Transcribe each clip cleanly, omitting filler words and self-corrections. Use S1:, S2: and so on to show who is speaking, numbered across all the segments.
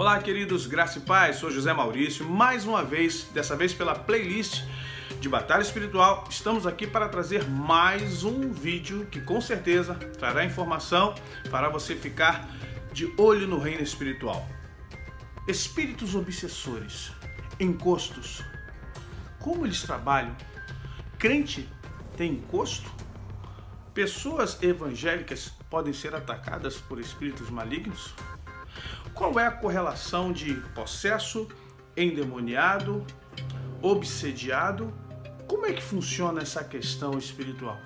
S1: Olá, queridos, graça e paz, sou José Maurício, mais uma vez, dessa vez pela playlist de Batalha Espiritual, estamos aqui para trazer mais um vídeo que com certeza trará informação para você ficar de olho no reino espiritual. Espíritos obsessores, encostos, como eles trabalham? Crente tem encosto? Pessoas evangélicas podem ser atacadas por espíritos malignos? Qual é a correlação de possesso, endemoniado, obsediado? Como é que funciona essa questão espiritual?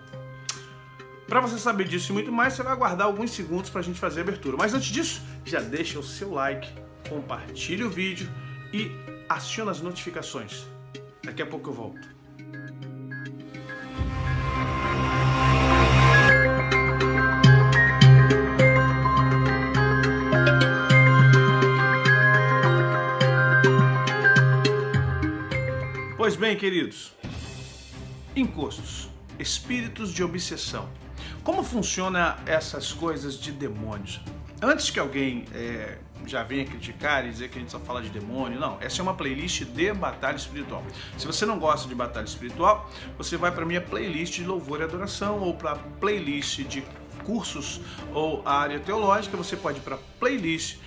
S1: Para você saber disso e muito mais, você vai aguardar alguns segundos para a gente fazer a abertura. Mas antes disso, já deixa o seu like, compartilhe o vídeo e aciona as notificações. Daqui a pouco eu volto. Pois bem, queridos, encostos, espíritos de obsessão. Como funciona essas coisas de demônios? Antes que alguém já venha criticar e dizer que a gente só fala de demônio, não, essa é uma playlist de batalha espiritual. Se você não gosta de batalha espiritual, você vai para a minha playlist de louvor e adoração ou para a playlist de cursos ou a área teológica, você pode ir para a playlist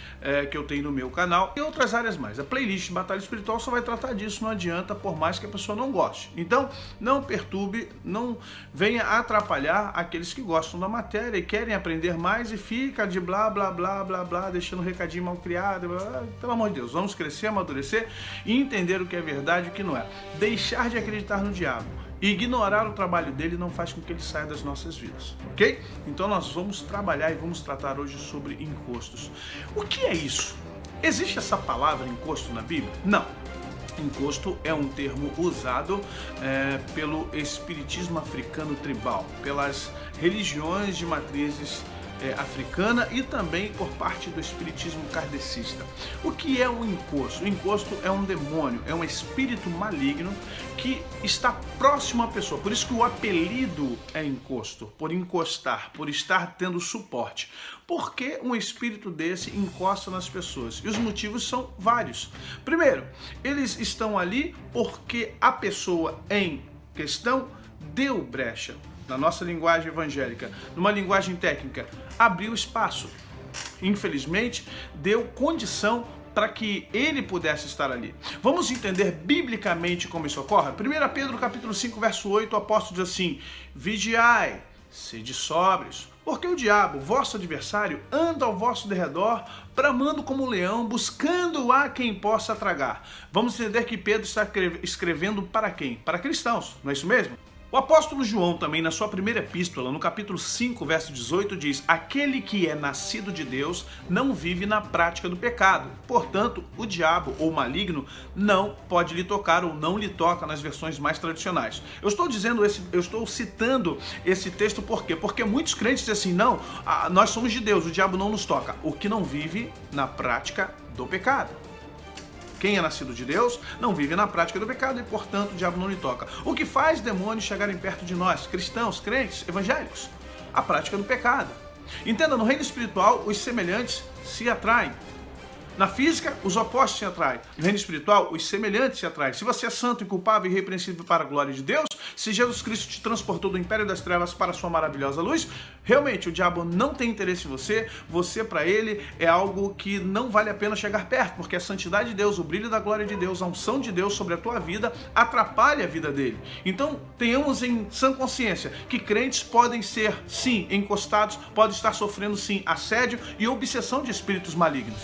S1: que eu tenho no meu canal e outras áreas mais. A playlist de Batalha Espiritual só vai tratar disso, não adianta, por mais que a pessoa não goste. Então, não perturbe, não venha atrapalhar aqueles que gostam da matéria e querem aprender mais e fica de blá, blá, blá, blá, blá, deixando um recadinho mal criado. Blá, blá. Pelo amor de Deus, vamos crescer, amadurecer e entender o que é verdade e o que não é. Deixar de acreditar no diabo e ignorar o trabalho dele não faz com que ele saia das nossas vidas, ok? Então nós vamos trabalhar e vamos tratar hoje sobre encostos. O que é isso? Existe essa palavra encosto na Bíblia? Não. Encosto é um termo usado pelo espiritismo africano tribal, pelas religiões de matrizes africana e também por parte do espiritismo kardecista. O que é um encosto? O encosto é um demônio, é um espírito maligno que está próximo à pessoa. Por isso que o apelido é encosto, por encostar, por estar tendo suporte. Por que um espírito desse encosta nas pessoas? E os motivos são vários. Primeiro, eles estão ali porque a pessoa em questão deu brecha. Na nossa linguagem evangélica, numa linguagem técnica, abriu espaço. Infelizmente, deu condição para que ele pudesse estar ali. Vamos entender biblicamente como isso ocorre? 1 Pedro capítulo 5, verso 8, o apóstolo diz assim: vigiai, sede sóbrios, porque o diabo, vosso adversário, anda ao vosso derredor, bramando como um leão, buscando a quem possa tragar. Vamos entender que Pedro está escrevendo para quem? Para cristãos, não é isso mesmo? O apóstolo João também, na sua primeira epístola, no capítulo 5, verso 18, diz: aquele que é nascido de Deus não vive na prática do pecado. Portanto, o diabo ou maligno não pode lhe tocar ou não lhe toca nas versões mais tradicionais. Eu estou citando esse texto por quê? Porque muitos crentes dizem assim: não, nós somos de Deus, o diabo não nos toca. O que não vive na prática do pecado. Quem é nascido de Deus não vive na prática do pecado e, portanto, o diabo não lhe toca. O que faz demônios chegarem perto de nós, cristãos, crentes, evangélicos? A prática do pecado. Entenda, no reino espiritual, os semelhantes se atraem. Na física, os opostos se atraem. No reino espiritual, os semelhantes se atraem. Se você é santo, inculpável e irrepreensível para a glória de Deus, se Jesus Cristo te transportou do império das trevas para a sua maravilhosa luz, realmente o diabo não tem interesse em você, você para ele é algo que não vale a pena chegar perto, porque a santidade de Deus, o brilho da glória de Deus, a unção de Deus sobre a tua vida atrapalha a vida dele. Então, tenhamos em sã consciência que crentes podem ser, sim, encostados, podem estar sofrendo, sim, assédio e obsessão de espíritos malignos.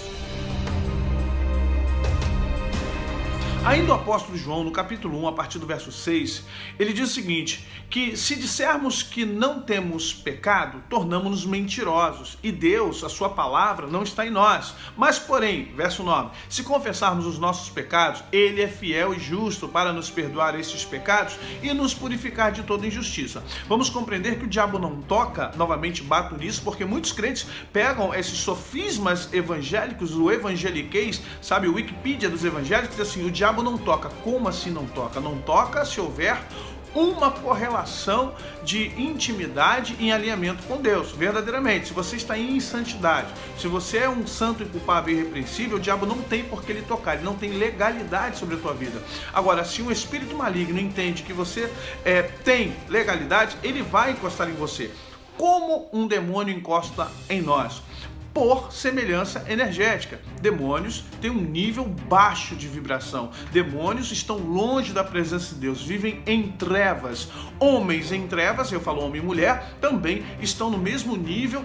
S1: Ainda o apóstolo João, no capítulo 1, a partir do verso 6, ele diz o seguinte, que se dissermos que não temos pecado, tornamos-nos mentirosos, e Deus, a sua palavra, não está em nós. Mas, porém, verso 9, se confessarmos os nossos pecados, ele é fiel e justo para nos perdoar esses pecados e nos purificar de toda injustiça. Vamos compreender que o diabo não toca, novamente bato nisso, porque muitos crentes pegam esses sofismas evangélicos, o evangeliquez, sabe, o Wikipedia dos evangélicos, diz assim, o diabo não toca. Como assim não toca? Não toca se houver uma correlação de intimidade em alinhamento com Deus, verdadeiramente. Se você está em santidade, se você é um santo, inculpável e irrepreensível, o diabo não tem por que lhe tocar, ele não tem legalidade sobre a tua vida. Agora, se um espírito maligno entende que você tem legalidade, ele vai encostar em você. Como um demônio encosta em nós? Por semelhança energética. Demônios têm um nível baixo de vibração. Demônios estão longe da presença de Deus, vivem em trevas. Homens em trevas, eu falo homem e mulher, também estão no mesmo nível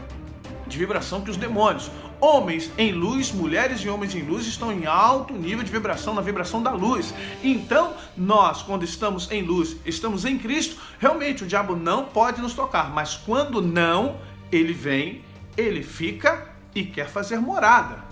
S1: de vibração que os demônios. Homens em luz, mulheres e homens em luz estão em alto nível de vibração, na vibração da luz. Então, nós, quando estamos em luz, estamos em Cristo, realmente o diabo não pode nos tocar. Mas quando não, ele vem, ele fica e quer fazer morada.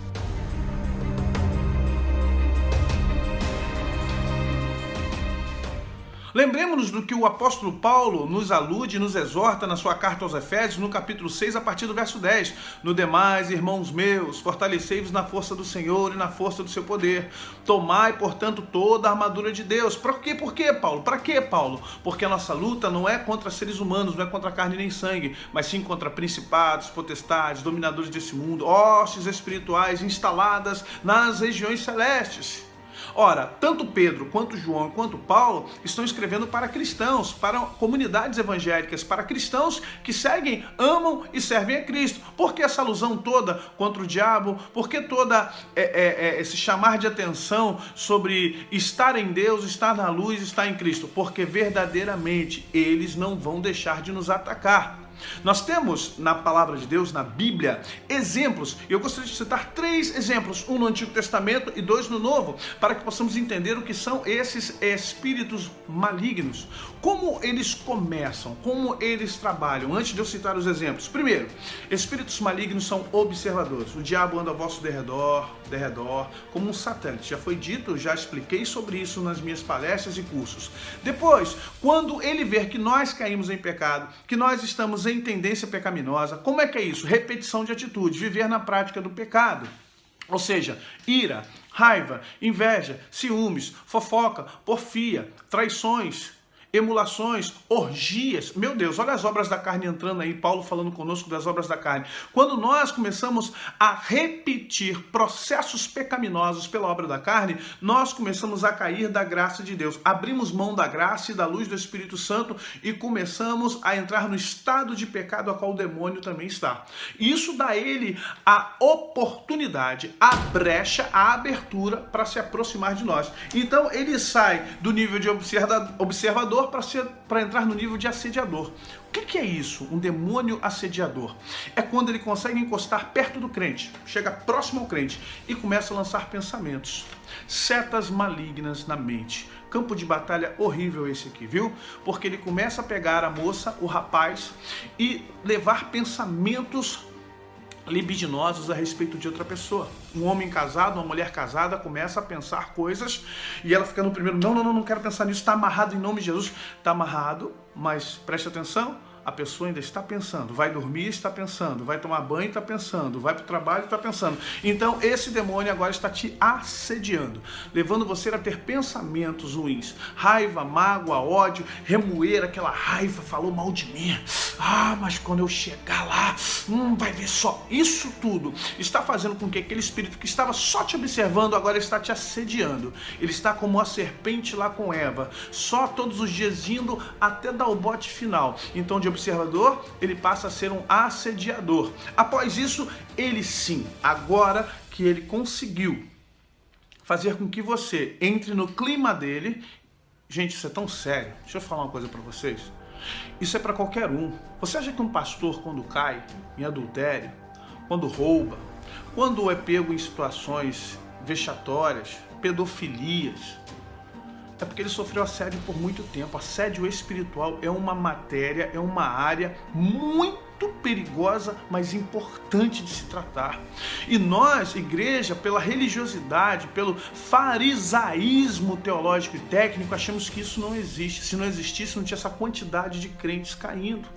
S1: Lembremos-nos do que o apóstolo Paulo nos alude, nos exorta na sua carta aos Efésios, no capítulo 6, a partir do verso 10. No demais, irmãos meus, fortalecei-vos na força do Senhor e na força do seu poder. Tomai, portanto, toda a armadura de Deus. Por quê, Paulo? Para quê, Paulo? Porque a nossa luta não é contra seres humanos, não é contra carne nem sangue, mas sim contra principados, potestades, dominadores desse mundo, hostes espirituais instaladas nas regiões celestes. Ora, tanto Pedro, quanto João e quanto Paulo estão escrevendo para cristãos, para comunidades evangélicas, para cristãos que seguem, amam e servem a Cristo. Por que essa alusão toda contra o diabo? Por que toda esse chamar de atenção sobre estar em Deus, estar na luz, estar em Cristo? Porque verdadeiramente eles não vão deixar de nos atacar. Nós temos na palavra de Deus, na Bíblia, exemplos. Eu gostaria de citar 3 exemplos, um no Antigo Testamento e 2 no Novo, para que possamos entender o que são esses espíritos malignos. Como eles começam, como eles trabalham. Antes de eu citar os exemplos. Primeiro, espíritos malignos são observadores. O diabo anda ao vosso derredor, como um satélite. Já foi dito, já expliquei sobre isso nas minhas palestras e cursos. Depois, quando ele ver que nós caímos em pecado, que nós estamos em tendência pecaminosa, como é que é isso? Repetição de atitude, viver na prática do pecado. Ou seja, ira, raiva, inveja, ciúmes, fofoca, porfia, traições, emulações, orgias. Meu Deus, olha as obras da carne entrando aí, Paulo falando conosco das obras da carne. Quando nós começamos a repetir processos pecaminosos pela obra da carne, nós começamos a cair da graça de Deus. Abrimos mão da graça e da luz do Espírito Santo e começamos a entrar no estado de pecado a qual o demônio também está. Isso dá a ele a oportunidade, a brecha, a abertura para se aproximar de nós. Então ele sai do nível de observador para entrar no nível de assediador. O que é isso? Um demônio assediador. É quando ele consegue encostar perto do crente, chega próximo ao crente e começa a lançar pensamentos, setas malignas na mente. Campo de batalha horrível esse aqui, viu? Porque ele começa a pegar a moça, o rapaz, e levar pensamentos libidinosos a respeito de outra pessoa. Um homem casado, uma mulher casada começa a pensar coisas e ela fica no primeiro, não quero pensar nisso, está amarrado em nome de Jesus. Está amarrado, mas preste atenção, a pessoa ainda está pensando, vai dormir, está pensando, vai tomar banho, está pensando, vai para o trabalho, está pensando. Então esse demônio agora está te assediando, levando você a ter pensamentos ruins, raiva, mágoa, ódio, remoer aquela raiva, falou mal de mim, mas quando eu chegar lá, vai ver só. Isso tudo está fazendo com que aquele espírito que estava só te observando agora está te assediando. Ele está como a serpente lá com Eva, só todos os dias indo até dar o bote final. Então de observador, ele passa a ser um assediador. Após isso, ele sim, agora que ele conseguiu fazer com que você entre no clima dele. Gente, isso é tão sério. Deixa eu falar uma coisa para vocês. Isso é para qualquer um. Você acha que um pastor, quando cai em adultério, quando rouba, quando é pego em situações vexatórias, pedofilias, é porque ele sofreu assédio por muito tempo. Assédio espiritual é uma matéria, é uma área muito perigosa, mas importante de se tratar. E nós, igreja, pela religiosidade, pelo farisaísmo teológico e técnico, achamos que isso não existe. Se não existisse, não tinha essa quantidade de crentes caindo.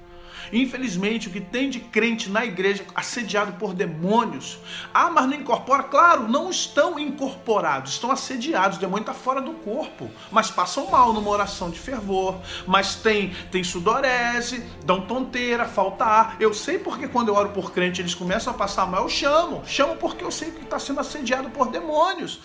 S1: Infelizmente, o que tem de crente na igreja assediado por demônios. Ah, mas não incorpora? Claro, não estão incorporados, estão assediados. O demônio está fora do corpo, mas passam mal numa oração de fervor, mas tem sudorese, dão tonteira, falta ar. Eu sei porque quando eu oro por crente eles começam a passar mal, eu chamo porque eu sei que está sendo assediado por demônios.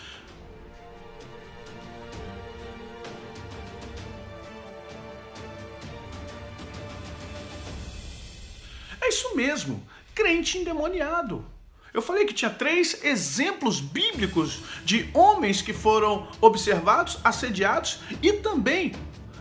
S1: É isso mesmo, crente endemoniado. Eu falei que tinha 3 exemplos bíblicos de homens que foram observados, assediados e também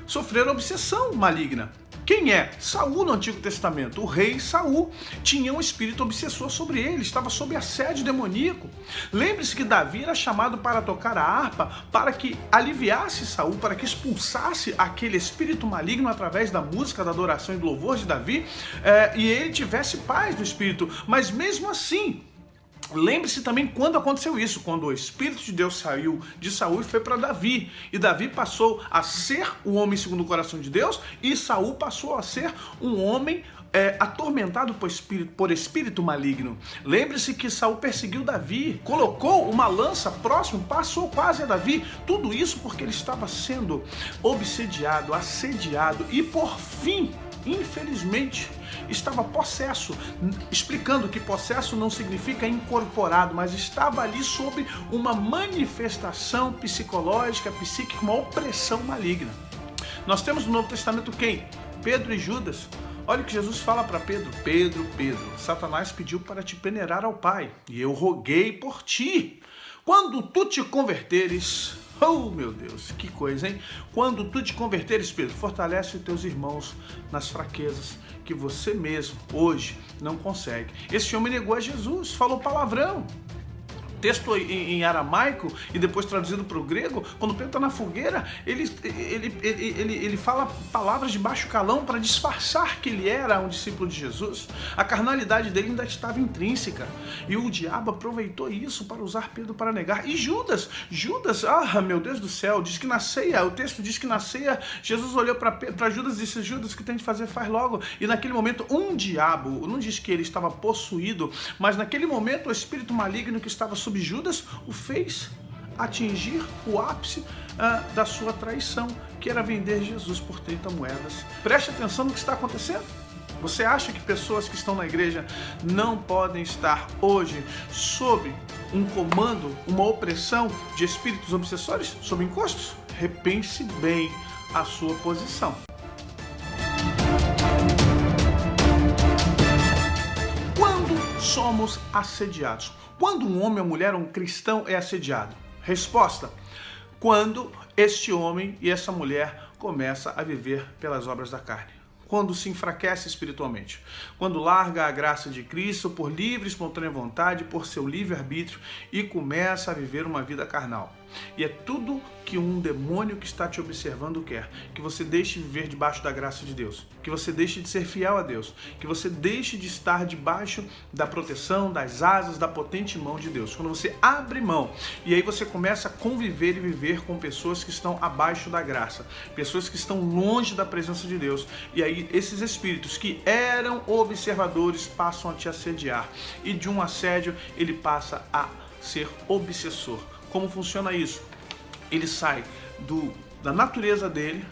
S1: sofreram obsessão maligna. Quem é? Saul no Antigo Testamento. O rei Saul tinha um espírito obsessor sobre ele, estava sob assédio demoníaco. Lembre-se que Davi era chamado para tocar a harpa para que aliviasse Saul, para que expulsasse aquele espírito maligno através da música, da adoração e do louvor de Davi, e ele tivesse paz no espírito. Mas mesmo assim, lembre-se também quando aconteceu isso, quando o Espírito de Deus saiu de Saul e foi para Davi. E Davi passou a ser um homem segundo o coração de Deus e Saul passou a ser um homem atormentado por espírito maligno. Lembre-se que Saul perseguiu Davi, colocou uma lança próximo, passou quase a Davi. Tudo isso porque ele estava sendo obsediado, assediado e por fim, infelizmente, estava possesso, explicando que possesso não significa incorporado, mas estava ali sob uma manifestação psicológica, psíquica, uma opressão maligna. Nós temos no Novo Testamento quem? Pedro e Judas. Olha o que Jesus fala para Pedro. Pedro, Satanás pediu para te peneirar ao Pai, e eu roguei por ti. Quando tu te converteres... Oh, meu Deus, que coisa, hein? Quando tu te converteres, Pedro, fortalece os teus irmãos nas fraquezas que você mesmo, hoje, não consegue. Esse homem negou a Jesus, falou palavrão. Texto em aramaico e depois traduzido para o grego, quando Pedro está na fogueira, ele fala palavras de baixo calão para disfarçar que ele era um discípulo de Jesus. A carnalidade dele ainda estava intrínseca e o diabo aproveitou isso para usar Pedro para negar. E Judas, meu Deus do céu, diz que na ceia, o texto diz que na ceia, Jesus olhou para Judas e disse: Judas, o que tem de fazer, faz logo. E naquele momento um diabo, não diz que ele estava possuído, mas naquele momento o espírito maligno que estava sobre Judas o fez atingir o ápice da sua traição, que era vender Jesus por 30 moedas. Preste atenção no que está acontecendo. Você acha que pessoas que estão na igreja não podem estar hoje sob um comando, uma opressão de espíritos obsessores, sob encostos? Repense bem a sua posição. Quando somos assediados? Quando um homem, uma mulher, um cristão é assediado? Resposta: quando este homem e essa mulher começa a viver pelas obras da carne. Quando se enfraquece espiritualmente. Quando larga a graça de Cristo por livre e espontânea vontade, por seu livre-arbítrio e começa a viver uma vida carnal. E é tudo que um demônio que está te observando quer. Que você deixe de viver debaixo da graça de Deus. Que você deixe de ser fiel a Deus. Que você deixe de estar debaixo da proteção, das asas, da potente mão de Deus. Quando você abre mão e aí você começa a conviver e viver com pessoas que estão abaixo da graça. Pessoas que estão longe da presença de Deus. E aí esses espíritos que eram observadores passam a te assediar. E de um assédio ele passa a ser obsessor. Como funciona isso? Ele sai da natureza dele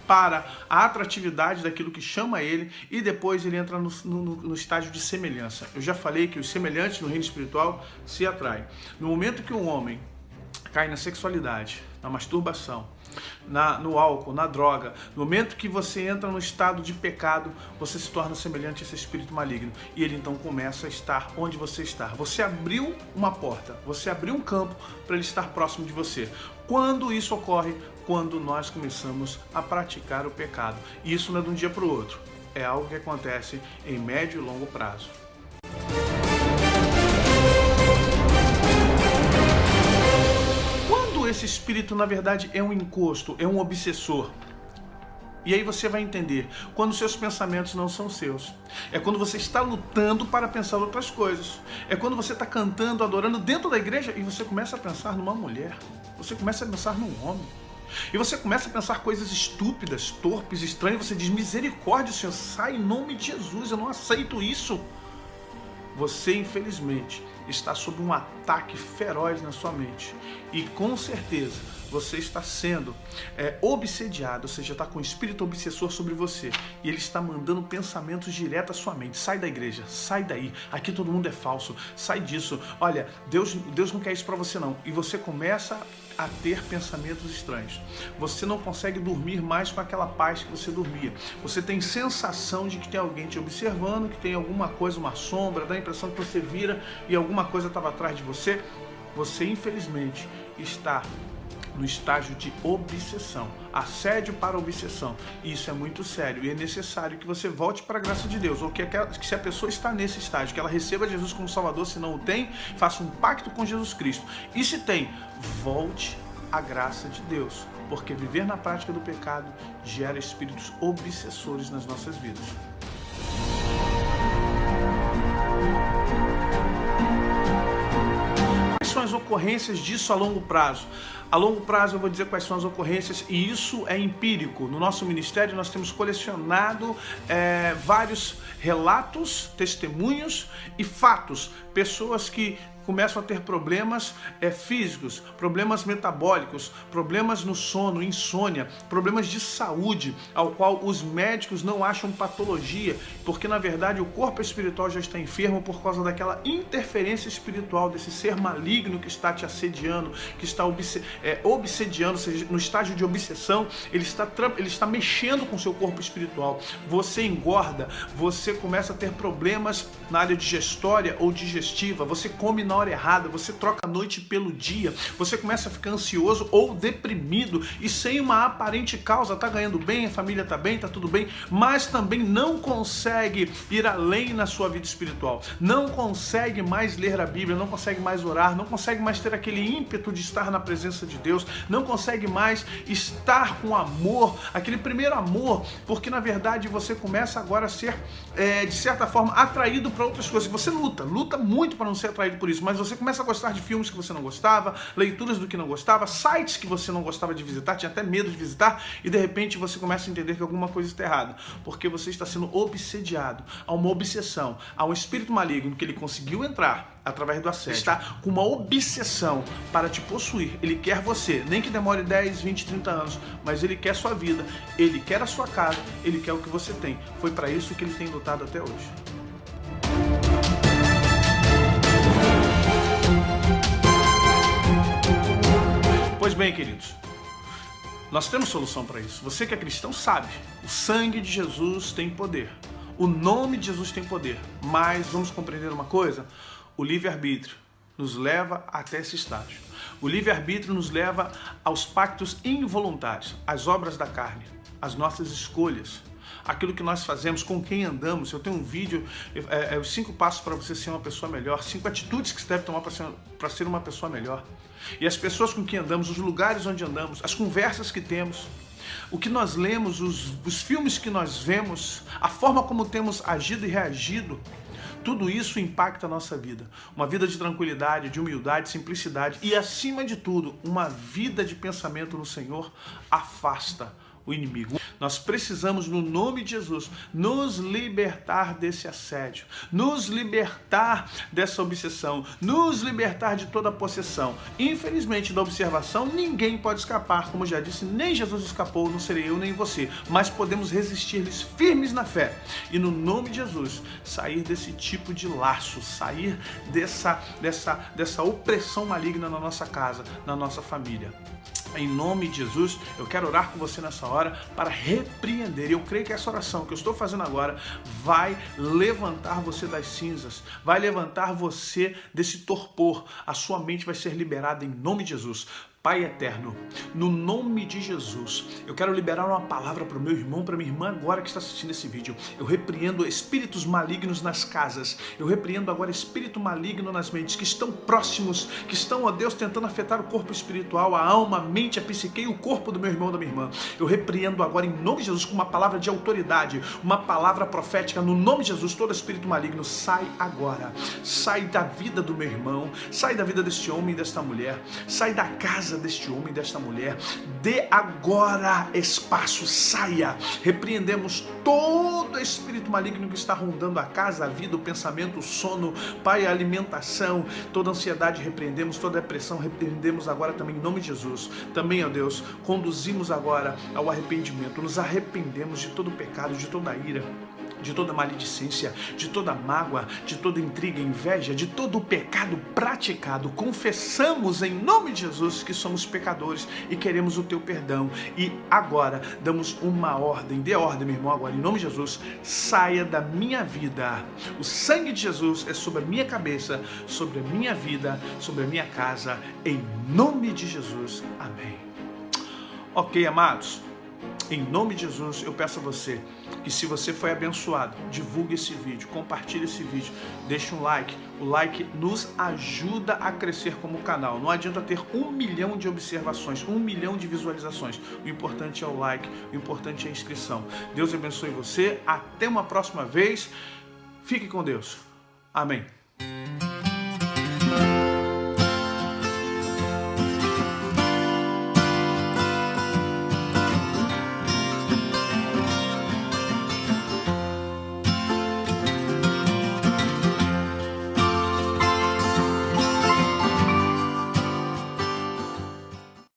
S1: para a atratividade daquilo que chama ele e depois ele entra no estágio de semelhança. Eu já falei que os semelhantes no reino espiritual se atraem. No momento que um homem cai na sexualidade, na masturbação, no álcool, na droga, no momento que você entra no estado de pecado, você se torna semelhante a esse espírito maligno e ele então começa a estar onde você está. Você abriu uma porta, você abriu um campo para ele estar próximo de você. Quando isso ocorre? Quando nós começamos a praticar o pecado. E isso não é de um dia para o outro, é algo que acontece em médio e longo prazo. Esse espírito, na verdade, é um encosto, é um obsessor. E aí você vai entender quando seus pensamentos não são seus. É quando você está lutando para pensar outras coisas. É quando você está cantando, adorando dentro da igreja e você começa a pensar numa mulher. Você começa a pensar num homem. E você começa a pensar coisas estúpidas, torpes, estranhas. Você diz: misericórdia, Senhor, sai em nome de Jesus, eu não aceito isso. Você, infelizmente, está sob um ataque feroz na sua mente. E com certeza você está sendo obsediado, ou seja, está com um espírito obsessor sobre você. E ele está mandando pensamentos direto à sua mente. Sai da igreja, sai daí. Aqui todo mundo é falso. Sai disso. Olha, Deus não quer isso para você não. E você começa a ter pensamentos estranhos. Você não consegue dormir mais com aquela paz que você dormia. Você tem sensação de que tem alguém te observando, que tem alguma coisa, uma sombra, dá a impressão que você vira e alguma coisa estava atrás de você. Você, infelizmente, está no estágio de obsessão, assédio para obsessão. E isso é muito sério e é necessário que você volte para a graça de Deus, ou que se a pessoa está nesse estágio, que ela receba Jesus como Salvador. Se não o tem, faça um pacto com Jesus Cristo. E se tem, volte à graça de Deus, porque viver na prática do pecado gera espíritos obsessores nas nossas vidas. Quais são as ocorrências disso a longo prazo? A longo prazo eu vou dizer quais são as ocorrências, e isso é empírico. No nosso ministério nós temos colecionado vários relatos, testemunhos e fatos. Pessoas que começam a ter problemas físicos, problemas metabólicos, problemas no sono, insônia, problemas de saúde, ao qual os médicos não acham patologia, porque na verdade o corpo espiritual já está enfermo por causa daquela interferência espiritual, desse ser maligno que está te assediando, que está obsediando, ou seja, no estágio de obsessão. Ele está mexendo com o seu corpo espiritual. Você engorda, você começa a ter problemas na área digestória ou digestiva, você come na hora errada, você troca a noite pelo dia, você começa a ficar ansioso ou deprimido e sem uma aparente causa. Tá ganhando bem, a família tá bem, tá tudo bem, mas também não consegue ir além na sua vida espiritual, não consegue mais ler a Bíblia, não consegue mais orar, não consegue mais ter aquele ímpeto de estar na presença de Deus, não consegue mais estar com amor, aquele primeiro amor, porque na verdade você começa agora a ser, de certa forma, atraído para outras coisas. Você luta muito para não ser atraído por isso, mas você começa a gostar de filmes que você não gostava, leituras do que não gostava, sites que você não gostava de visitar, tinha até medo de visitar, e de repente você começa a entender que alguma coisa está errada, porque você está sendo obsediado a uma obsessão, a um espírito maligno que ele conseguiu entrar através do assédio. Está com uma obsessão para te possuir. Ele quer você, nem que demore 10, 20, 30 anos, mas ele quer a sua vida, ele quer a sua casa, ele quer o que você tem. Foi para isso que ele tem lutado até hoje. Pois bem, queridos, nós temos solução para isso. Você que é cristão sabe, o sangue de Jesus tem poder, o nome de Jesus tem poder, mas vamos compreender uma coisa: o livre-arbítrio nos leva até esse estágio. O livre-arbítrio nos leva aos pactos involuntários, às obras da carne, às nossas escolhas, aquilo que nós fazemos, com quem andamos. Eu tenho um vídeo, os 5 passos para você ser uma pessoa melhor, 5 atitudes que você deve tomar para ser uma pessoa melhor. E as pessoas com quem andamos, os lugares onde andamos, as conversas que temos, o que nós lemos, os filmes que nós vemos, a forma como temos agido e reagido, tudo isso impacta a nossa vida. Uma vida de tranquilidade, de humildade, simplicidade e, acima de tudo, uma vida de pensamento no Senhor afasta o inimigo. Nós precisamos, no nome de Jesus, nos libertar desse assédio, nos libertar dessa obsessão, nos libertar de toda possessão. Infelizmente, da observação, ninguém pode escapar. Como já disse, nem Jesus escapou, não serei eu nem você. Mas podemos resistir-lhes firmes na fé. E no nome de Jesus, sair desse tipo de laço, sair dessa opressão maligna na nossa casa, na nossa família. Em nome de Jesus, eu quero orar com você nessa hora para repreender. Eu creio que essa oração que eu estou fazendo agora vai levantar você das cinzas, vai levantar você desse torpor. A sua mente vai ser liberada em nome de Jesus. Pai eterno, no nome de Jesus, eu quero liberar uma palavra para o meu irmão, para minha irmã agora que está assistindo esse vídeo. Eu repreendo espíritos malignos nas casas, eu repreendo agora espírito maligno nas mentes que estão próximos, que estão, ó Deus, tentando afetar o corpo espiritual, a alma, a mente, a psique e o corpo do meu irmão ou da minha irmã. Eu repreendo agora em nome de Jesus com uma palavra de autoridade, uma palavra profética, no nome de Jesus. Todo espírito maligno sai agora, sai da vida do meu irmão, sai da vida deste homem e desta mulher, sai da casa casa deste homem, desta mulher. Dê agora espaço, saia. Repreendemos todo espírito maligno que está rondando a casa, a vida, o pensamento, o sono, Pai, a alimentação, toda ansiedade repreendemos, toda depressão repreendemos agora também em nome de Jesus. Também, ó Deus, conduzimos agora ao arrependimento, nos arrependemos de todo pecado, de toda ira, de toda maledicência, de toda mágoa, de toda intriga, inveja, de todo o pecado praticado. Confessamos em nome de Jesus que somos pecadores e queremos o teu perdão. E agora damos uma ordem, dê ordem, meu irmão, agora em nome de Jesus, saia da minha vida. O sangue de Jesus é sobre a minha cabeça, sobre a minha vida, sobre a minha casa, em nome de Jesus. Amém. Ok, amados? Em nome de Jesus, eu peço a você que, se você foi abençoado, divulgue esse vídeo, compartilhe esse vídeo, deixe um like. O like nos ajuda a crescer como canal. Não adianta ter 1 milhão de observações, 1 milhão de visualizações. O importante é o like, o importante é a inscrição. Deus abençoe você. Até uma próxima vez. Fique com Deus. Amém.